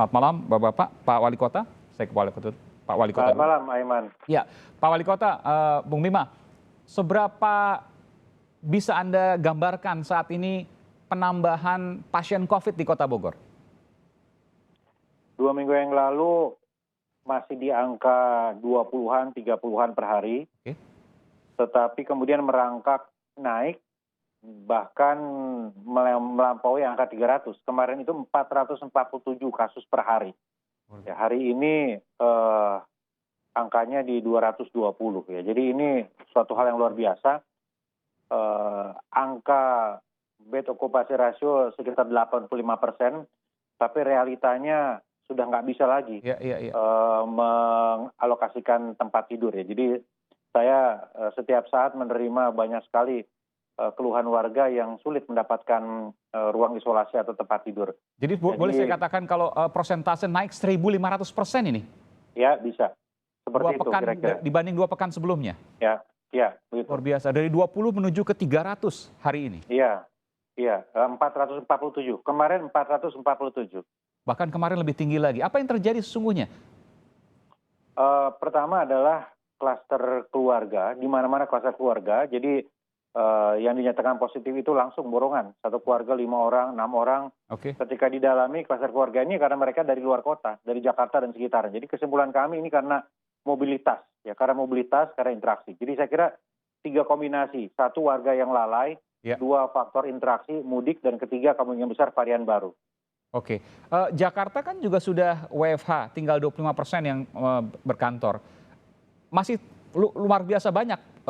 Selamat malam, Bapak-bapak, Pak Wali Kota. Saya ke Pak Wali Kota Selamat dulu. malam, Aiman. Ya, Pak Wali Kota, Bung Bima, seberapa bisa Anda gambarkan saat ini penambahan pasien COVID di Kota Bogor? 2 minggu yang lalu masih di angka 20-an, 30-an per hari. Oke. Tetapi kemudian merangkak naik, bahkan melampaui angka 300. Kemarin itu 447 kasus per hari. Ya, hari ini angkanya di 220 ya. Jadi ini suatu hal yang luar biasa. Angka bed occupancy ratio sekitar 85%, tapi realitanya sudah nggak bisa lagi mengalokasikan tempat tidur ya. Jadi saya setiap saat menerima banyak sekali keluhan warga yang sulit mendapatkan ruang isolasi atau tempat tidur. Jadi boleh saya katakan kalau persentase naik 1.500% ini? Ya, bisa. Seperti itu kira-kira. Dibanding 2 pekan sebelumnya? Ya, begitu. Luar biasa, dari 20 menuju ke 300 hari ini? Iya, 447. Kemarin 447. Bahkan kemarin lebih tinggi lagi. Apa yang terjadi sesungguhnya? Pertama adalah klaster keluarga, di mana-mana klaster keluarga. Jadi yang dinyatakan positif itu langsung borongan. Satu keluarga 5 orang, 6 orang. Oke. Ketika didalami klaster keluarga ini karena mereka dari luar kota, dari Jakarta dan sekitarnya. Jadi kesimpulan kami ini karena mobilitas, ya karena mobilitas, karena interaksi. Jadi saya kira 3 kombinasi. 1 warga yang lalai, 2 faktor interaksi, mudik, dan ketiga kemungkinan besar varian baru. Oke, Jakarta kan juga sudah WFH, tinggal 25% yang berkantor. Masih luar biasa banyak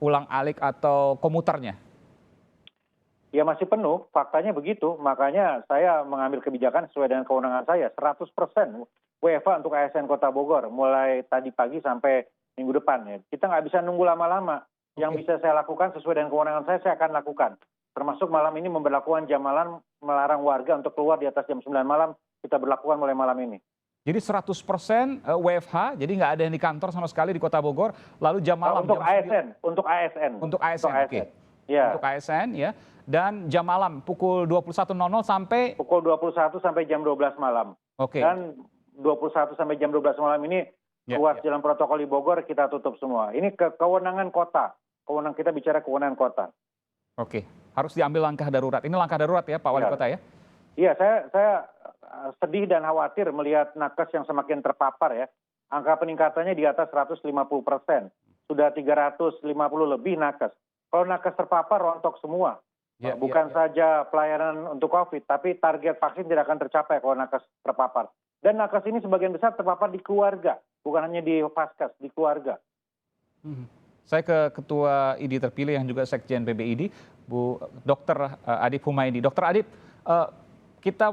ulang-alik atau komuternya. Ya masih penuh, faktanya begitu. Makanya saya mengambil kebijakan sesuai dengan kewenangan saya, 100% WFH untuk ASN Kota Bogor, mulai tadi pagi sampai minggu depan. Ya. Kita nggak bisa nunggu lama-lama. Yang bisa saya lakukan sesuai dengan kewenangan saya akan lakukan. Termasuk malam ini memberlakukan jam malam, melarang warga untuk keluar di atas jam 9 malam, kita berlakukan mulai malam ini. Jadi 100% WFH, jadi nggak ada yang di kantor sama sekali di Kota Bogor, lalu jam malam. Untuk ASN, untuk ASN. Untuk ASN, oke. Ya. Untuk ASN, ya. Dan jam malam pukul 21.00 sampai? Pukul 21 sampai jam 12 malam. Oke. Dan 21 sampai jam 12 malam ini, ruas jalan protokol di Bogor kita tutup semua. Ini kewenangan kota. Kewenangan kita bicara kewenangan kota. Oke, harus diambil langkah darurat. Ini langkah darurat ya Pak Wali Kota ya? Iya, saya sedih dan khawatir melihat nakes yang semakin terpapar ya. Angka peningkatannya di atas 150%. Sudah 350 lebih nakes. Kalau nakes terpapar rontok semua. Bukan saja pelayanan untuk COVID, tapi target vaksin tidak akan tercapai kalau nakes terpapar. Dan nakes ini sebagian besar terpapar di keluarga, bukan hanya di Vaskes, di keluarga. Saya ke Ketua ID terpilih yang juga Sekjen PBID, Bu Dr. Adip Humaydi. Dr. Adip, kita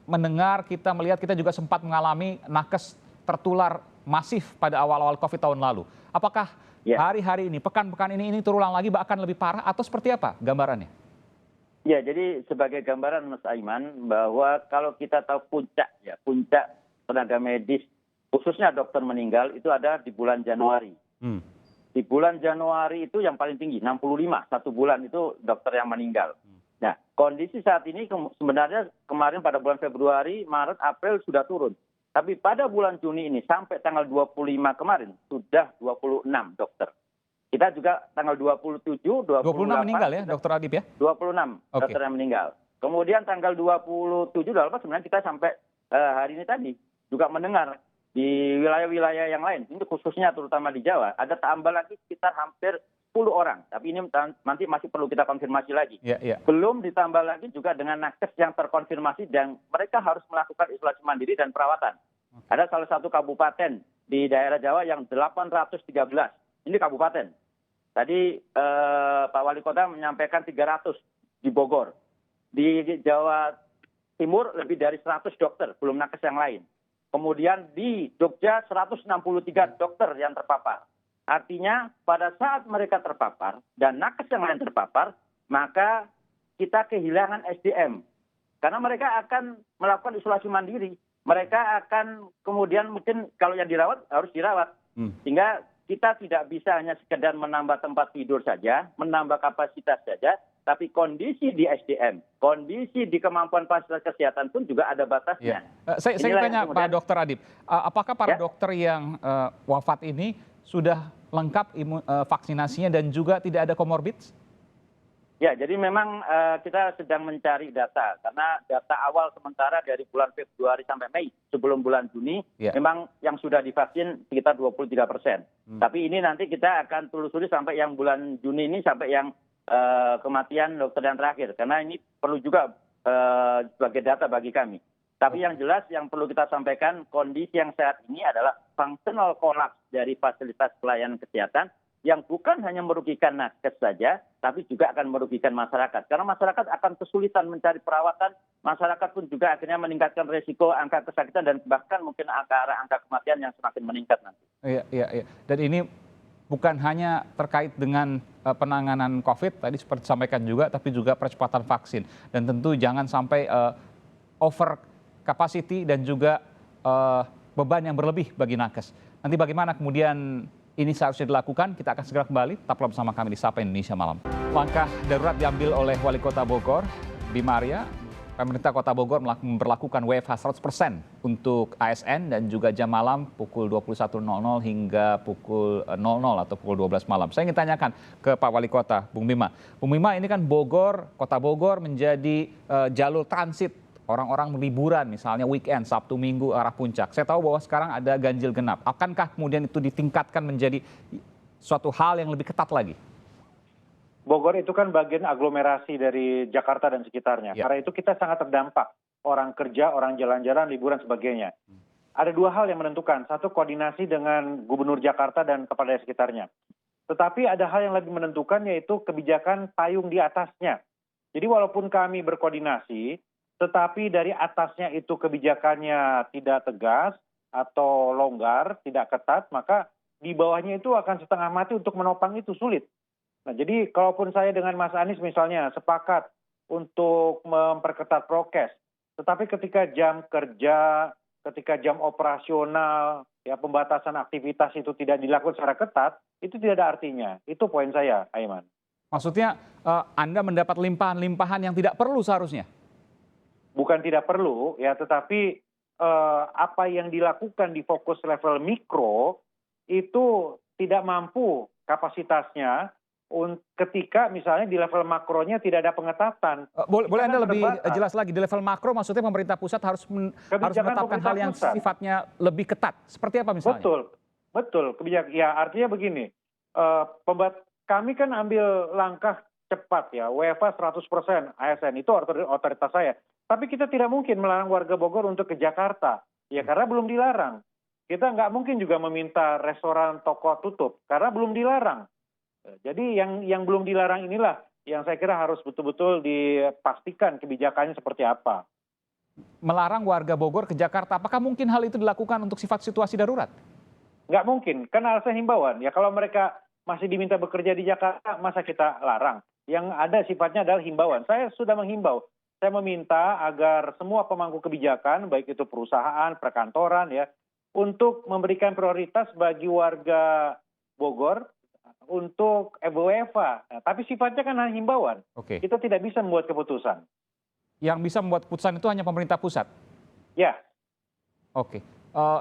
mendengar, kita melihat, kita juga sempat mengalami nakes tertular masif pada awal-awal COVID tahun lalu. Apakah hari-hari ini, pekan-pekan ini terulang lagi bahkan lebih parah atau seperti apa gambarannya? Ya, jadi sebagai gambaran Mas Aiman bahwa kalau kita tahu puncak tenaga medis, khususnya dokter meninggal itu ada di bulan Januari. Di bulan Januari itu yang paling tinggi, 65, 1 bulan itu dokter yang meninggal. Nah, kondisi saat ini sebenarnya kemarin pada bulan Februari, Maret, April sudah turun. Tapi pada bulan Juni ini sampai tanggal 25 kemarin sudah 26 dokter. Kita juga tanggal 27, 28. 26 meninggal ya Dokter Adip ya? 26 dokter yang meninggal. Kemudian tanggal 27, 28 sebenarnya kita sampai hari ini tadi juga mendengar di wilayah-wilayah yang lain, ini khususnya terutama di Jawa, ada tambah lagi sekitar hampir 10 orang. Tapi ini nanti masih perlu kita konfirmasi lagi. Belum ditambah lagi juga dengan nakes yang terkonfirmasi dan mereka harus melakukan isolasi mandiri dan perawatan. Ada salah satu kabupaten di daerah Jawa yang 813. Ini kabupaten. Tadi Pak Wali Kota menyampaikan 300 di Bogor. Di Jawa Timur lebih dari 100 dokter, belum nakes yang lain. Kemudian di Jogja 163 dokter yang terpapar. Artinya pada saat mereka terpapar dan nakes yang lain terpapar, maka kita kehilangan SDM. Karena mereka akan melakukan isolasi mandiri. Mereka akan kemudian mungkin kalau yang dirawat harus dirawat. Sehingga kita tidak bisa hanya sekedar menambah tempat tidur saja, menambah kapasitas saja, tapi kondisi di SDM, kondisi di kemampuan fasilitas kesehatan pun juga ada batasnya. Saya Inilah tanya yang kemudian- Pak Dokter Adip, apakah para Ya. dokter yang wafat ini sudah lengkap vaksinasinya dan juga tidak ada komorbid? Ya, jadi memang kita sedang mencari data karena data awal sementara dari bulan Februari sampai Mei sebelum bulan Juni memang yang sudah divaksin sekitar 23%. Tapi ini nanti kita akan telusuri sampai yang bulan Juni ini sampai yang kematian dokter yang terakhir karena ini perlu juga sebagai data bagi kami. Tapi yang jelas yang perlu kita sampaikan kondisi yang saat ini adalah functional collapse dari fasilitas pelayanan kesehatan yang bukan hanya merugikan nakes saja, tapi juga akan merugikan masyarakat. Karena masyarakat akan kesulitan mencari perawatan, masyarakat pun juga akhirnya meningkatkan risiko angka kesakitan dan bahkan mungkin angka kematian yang semakin meningkat nanti. Iya. Dan ini bukan hanya terkait dengan penanganan COVID, tadi seperti disampaikan juga, tapi juga percepatan vaksin. Dan tentu jangan sampai over capacity dan juga beban yang berlebih bagi nakes. Nanti bagaimana kemudian ini seharusnya dilakukan, kita akan segera kembali. Tetaplah bersama kami di Sapa Indonesia Malam. Langkah darurat diambil oleh Wali Kota Bogor, Bima Arya. Pemerintah Kota Bogor memperlakukan WFH 100% untuk ASN dan juga jam malam pukul 21.00 hingga pukul 00 atau pukul 12 malam. Saya ingin tanyakan ke Pak Wali Kota, Bung Bima. Bung Bima, ini kan Bogor, Kota Bogor menjadi jalur transit orang-orang liburan, misalnya weekend, Sabtu, Minggu, arah puncak. Saya tahu bahwa sekarang ada ganjil genap. Akankah kemudian itu ditingkatkan menjadi suatu hal yang lebih ketat lagi? Bogor itu kan bagian aglomerasi dari Jakarta dan sekitarnya. Karena itu kita sangat terdampak. Orang kerja, orang jalan-jalan, liburan, sebagainya. Ada dua hal yang menentukan. Satu, koordinasi dengan Gubernur Jakarta dan kepala daerah sekitarnya. Tetapi ada hal yang lebih menentukan, yaitu kebijakan payung di atasnya. Jadi walaupun kami berkoordinasi, tetapi dari atasnya itu kebijakannya tidak tegas atau longgar, tidak ketat, maka di bawahnya itu akan setengah mati untuk menopang itu sulit. Nah, jadi kalaupun saya dengan Mas Anies misalnya sepakat untuk memperketat prokes, tetapi ketika jam kerja, ketika jam operasional, ya pembatasan aktivitas itu tidak dilakukan secara ketat, itu tidak ada artinya. Itu poin saya, Aiman. Maksudnya Anda mendapat limpahan-limpahan yang tidak perlu seharusnya? Bukan tidak perlu, ya, tetapi apa yang dilakukan di fokus level mikro itu tidak mampu kapasitasnya ketika misalnya di level makronya tidak ada pengetatan. Boleh Anda lebih jelas lagi, di level makro maksudnya pemerintah pusat harus menetapkan hal yang sifatnya lebih ketat. Seperti apa misalnya? Betul. Ya, artinya begini, kami kan ambil langkah cepat ya, WFH 100%, ASN itu otoritas saya. Tapi kita tidak mungkin melarang warga Bogor untuk ke Jakarta, ya karena belum dilarang. Kita nggak mungkin juga meminta restoran, toko tutup, karena belum dilarang. Jadi yang belum dilarang inilah yang saya kira harus betul-betul dipastikan kebijakannya seperti apa. Melarang warga Bogor ke Jakarta, apakah mungkin hal itu dilakukan untuk sifat situasi darurat? Nggak mungkin, karena alasan himbauan. Ya kalau mereka masih diminta bekerja di Jakarta, masa kita larang? Yang ada sifatnya adalah himbauan. Saya sudah menghimbau. Saya meminta agar semua pemangku kebijakan, baik itu perusahaan, perkantoran, ya, untuk memberikan prioritas bagi warga Bogor untuk WFH. Nah, tapi sifatnya kan hanya himbauan. Kita tidak bisa membuat keputusan. Yang bisa membuat keputusan itu hanya pemerintah pusat? Ya. Oke.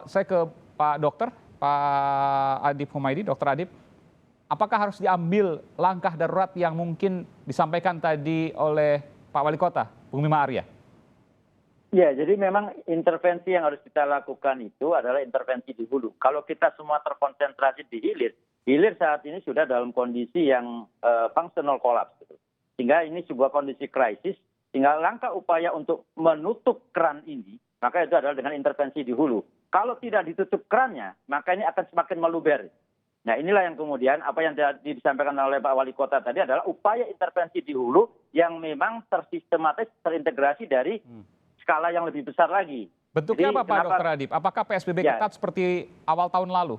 Saya ke Pak Dokter, Pak Adip Humaydi, Dokter Adip. Apakah harus diambil langkah darurat yang mungkin disampaikan tadi oleh Pak Wali Kota, Bung Bima Arya? Ya, jadi memang intervensi yang harus kita lakukan itu adalah intervensi di hulu. Kalau kita semua terkonsentrasi di hilir saat ini sudah dalam kondisi yang functional collapse. Sehingga ini sebuah kondisi krisis, sehingga langkah upaya untuk menutup keran ini, maka itu adalah dengan intervensi di hulu. Kalau tidak ditutup kerannya, maka ini akan semakin meluber. Nah, inilah yang kemudian apa yang disampaikan oleh Pak Wali Kota tadi adalah upaya intervensi di hulu yang memang tersistematis, terintegrasi dari skala yang lebih besar lagi. Bentuknya apa Pak Dokter Adip? Apakah PSBB ketat seperti awal tahun lalu?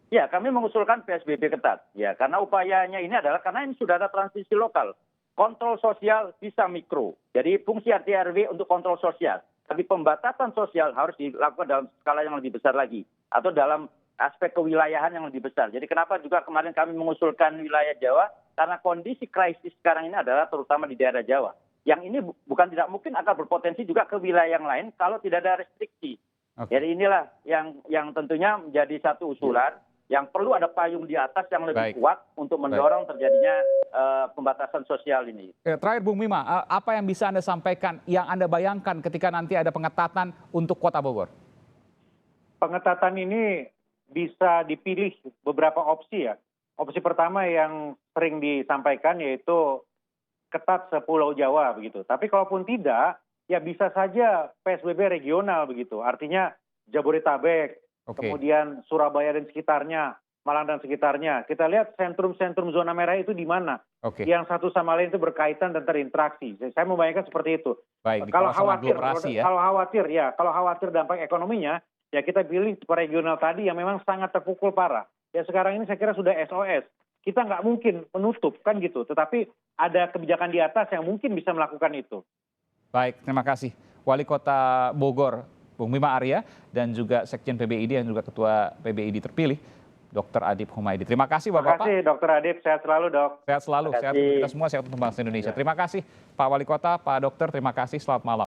Ya, kami mengusulkan PSBB ketat. Ya, karena upayanya ini adalah karena ini sudah ada transisi lokal. Kontrol sosial bisa mikro. Jadi fungsi RT RW untuk kontrol sosial. Tapi pembatasan sosial harus dilakukan dalam skala yang lebih besar lagi. Atau dalam aspek kewilayahan yang lebih besar. Jadi kenapa juga kemarin kami mengusulkan wilayah Jawa karena kondisi krisis sekarang ini adalah terutama di daerah Jawa. Yang ini bukan tidak mungkin akan berpotensi juga ke wilayah yang lain kalau tidak ada restriksi. Jadi inilah yang tentunya menjadi satu usulan yang perlu ada payung di atas yang lebih kuat untuk mendorong terjadinya pembatasan sosial ini. Terakhir Bung Bima, apa yang bisa Anda sampaikan, yang Anda bayangkan ketika nanti ada pengetatan untuk Kota Bogor? Pengetatan ini bisa dipilih beberapa opsi ya. Opsi pertama yang sering disampaikan yaitu ketat sepulau Jawa begitu. Tapi kalaupun tidak, ya bisa saja PSBB regional begitu. Artinya Jabodetabek, kemudian Surabaya dan sekitarnya, Malang dan sekitarnya. Kita lihat sentrum-sentrum zona merah itu di mana. Yang satu sama lain itu berkaitan dan terinteraksi. Saya membayangkan seperti itu. Baik, kalau khawatir dampak ekonominya, ya kita pilih regional tadi yang memang sangat terpukul parah. Ya sekarang ini saya kira sudah SOS. Kita nggak mungkin menutup kan gitu, tetapi ada kebijakan di atas yang mungkin bisa melakukan itu. Baik, terima kasih. Wali Kota Bogor, Bung Bima Arya, dan juga Sekjen PBID yang juga Ketua PBID terpilih, Dr. Adip Humaydi. Terima kasih Bapak-Bapak. Terima kasih Dr. Adip, sehat selalu Dok. Sehat selalu, sehat untuk kita semua, sehat untuk bangsa Indonesia. Terima kasih Pak Wali Kota, Pak Dokter, terima kasih, selamat malam.